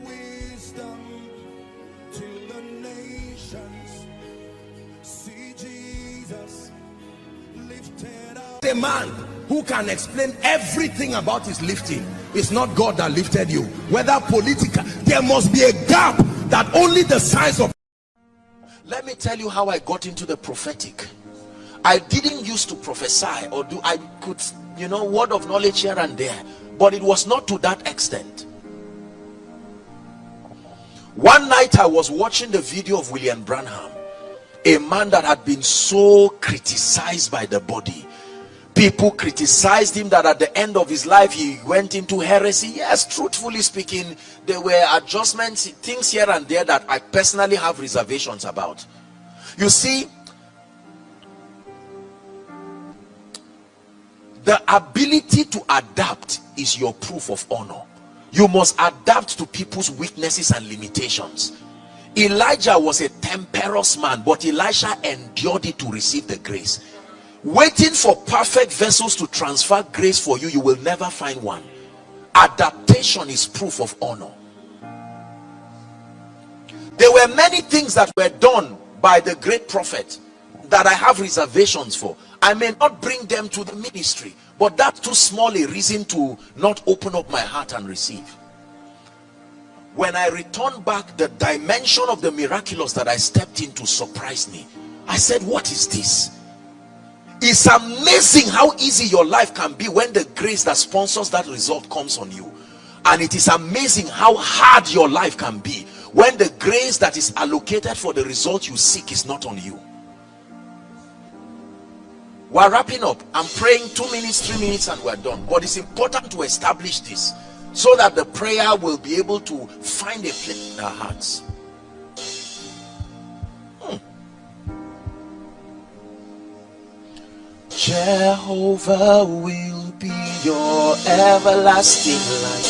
wisdom till the nations see Jesus lifted up. A man who can explain everything about his lifting. It's not God that lifted you. Whether political, there must be a gap that only the size of. Let me tell you how I got into the prophetic. I didn't used to prophesy or do, I could, word of knowledge here and there, but it was not to that extent. One night I was watching the video of William Branham, a man that had been so criticized by the body. People criticized him that at the end of his life he went into heresy. Yes, truthfully speaking, there were adjustments, things here and there that I personally have reservations about. You see, the ability to adapt is your proof of honor. You must adapt to people's weaknesses and limitations. Elijah was a temperous man, but Elisha endured it to receive the grace. Waiting for perfect vessels to transfer grace for you, you will never find one. Adaptation is proof of honor. There were many things that were done by the great prophet that I have reservations for. I may not bring them to the ministry, but that's too small a reason to not open up my heart and receive. When I returned back, the dimension of the miraculous that I stepped into surprised me. I said, what is this? It's amazing how easy your life can be when the grace that sponsors that result comes on you. And it is amazing how hard your life can be when the grace that is allocated for the result you seek is not on you. We're wrapping up. I'm praying 2 minutes, 3 minutes, and we're done. But it's important to establish this so that the prayer will be able to find a place in our hearts. Jehovah will be your everlasting light.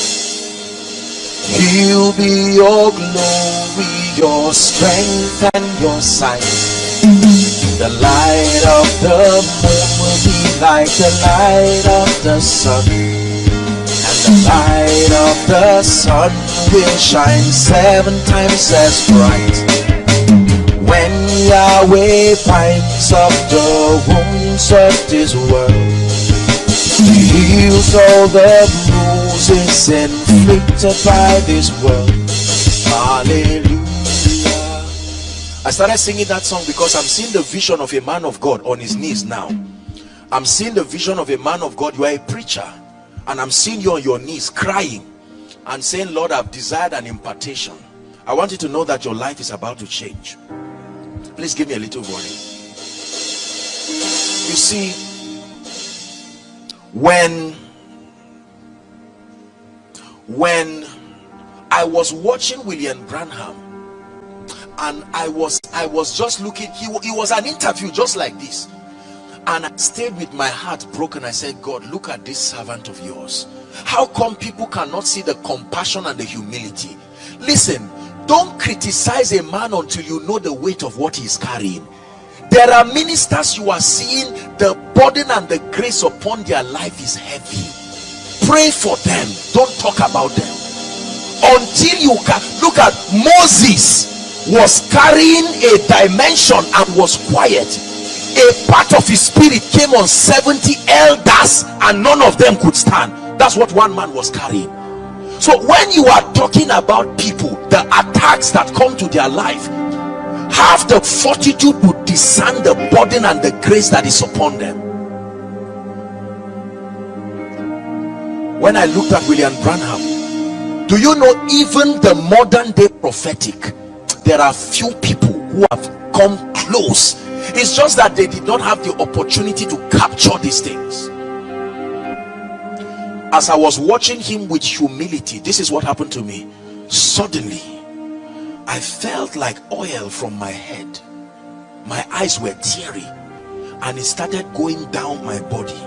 He'll be your glory, your strength, and your sight. The light of the moon will be like the light of the sun, and the light of the sun will shine 7 times as bright. When Yahweh binds up the wounds of this world, He heals all the bruises inflicted by this world. Hallelujah. I started singing that song because I'm seeing the vision of a man of God on his knees now. I'm seeing the vision of a man of God. You are a preacher, and I'm seeing you on your knees crying and saying, Lord, I've desired an impartation. I want you to know that your life is about to change. Please give me a little warning. You see, when I was watching William Branham, and I was just looking, he was an interview just like this, and I stayed with my heart broken. I said, God, look at this servant of yours. How come people cannot see the compassion and the humility? Listen, don't criticize a man until you know the weight of what he is carrying. There are ministers you are seeing, the burden and the grace upon their life is heavy. Pray for them, don't talk about them until you can. Look at Moses, was carrying a dimension and was quiet. A part of his spirit came on 70 elders and none of them could stand. That's what one man was carrying. So when you are talking about people, the attacks that come to their life, have the fortitude to discern the burden and the grace that is upon them. When I looked at William Branham, do you know, even the modern day prophetic, there are few people who have come close. It's just that they did not have the opportunity to capture these things. As I was watching him with humility, this is what happened to me. Suddenly I felt like oil from my head. My eyes were teary and it started going down my body.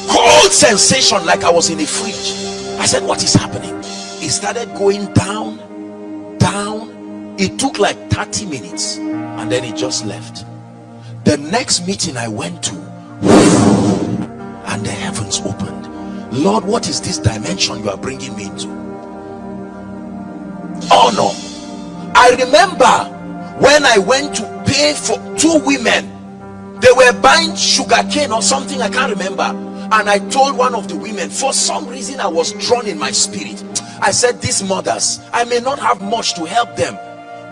Cold sensation, like I was in a fridge. I said, what is happening? It started going down. It took like 30 minutes and then it just left. The next meeting I went to, and the heavens opened. Lord, what is this dimension you are bringing me into? Honor. I remember when I went to pay for 2 women, they were buying sugar cane or something, I can't remember, and I told one of the women, for some reason I was drawn in my spirit. I said, these mothers, I may not have much to help them,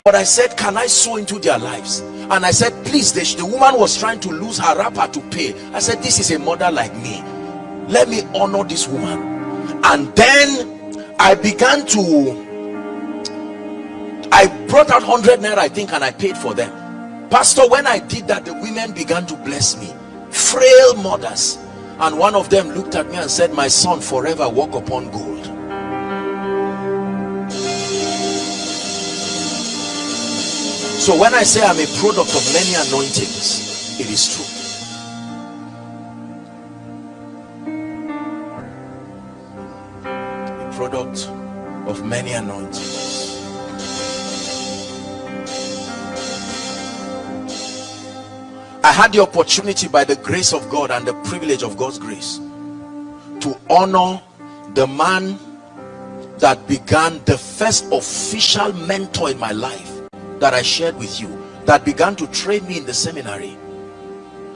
but I said, can I sow into their lives? And I said, please. The woman was trying to lose her wrapper to pay. I said, this is a mother like me, let me honor this woman. And then I began to, I brought out 100 naira, I think, and I paid for them. Pastor, when I did that, the women began to bless me, frail mothers, and one of them looked at me and said, my son, forever walk upon gold. So when I say I'm a product of many anointings, it is true. A product of many anointings. I had the opportunity, by the grace of God and the privilege of God's grace, to honor the man that began the first official mentor in my life that I shared with you, that began to train me in the seminary.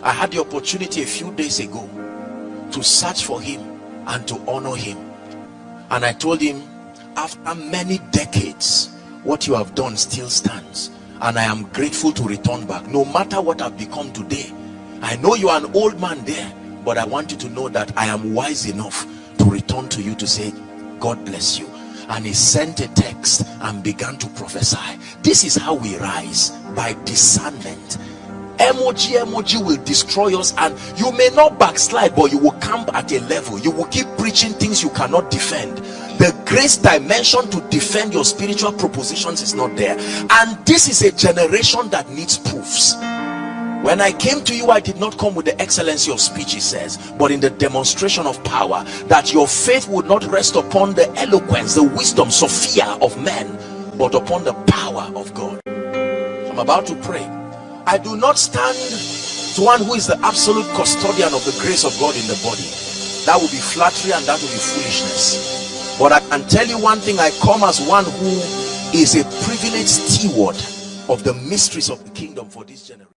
I had the opportunity a few days ago to search for him and to honor him, and I told him, after many decades, what you have done still stands, and I am grateful to return back. No matter what I've become today, I know you are an old man there, but I want you to know that I am wise enough to return to you to say, God bless you. And he sent a text and began to prophesy. This is how we rise, by discernment. Emoji will destroy us, and you may not backslide, but you will camp at a level. You will keep preaching things you cannot defend. The grace dimension to defend your spiritual propositions is not there, and this is a generation that needs proofs. When I came to you, I did not come with the excellency of speech, he says, but in the demonstration of power, that your faith would not rest upon the eloquence, the wisdom, Sophia of men, but upon the power of God. I'm about to pray. I do not stand to one who is the absolute custodian of the grace of God in the body. That would be flattery and that would be foolishness. But I can tell you one thing, I come as one who is a privileged steward of the mysteries of the kingdom for this generation.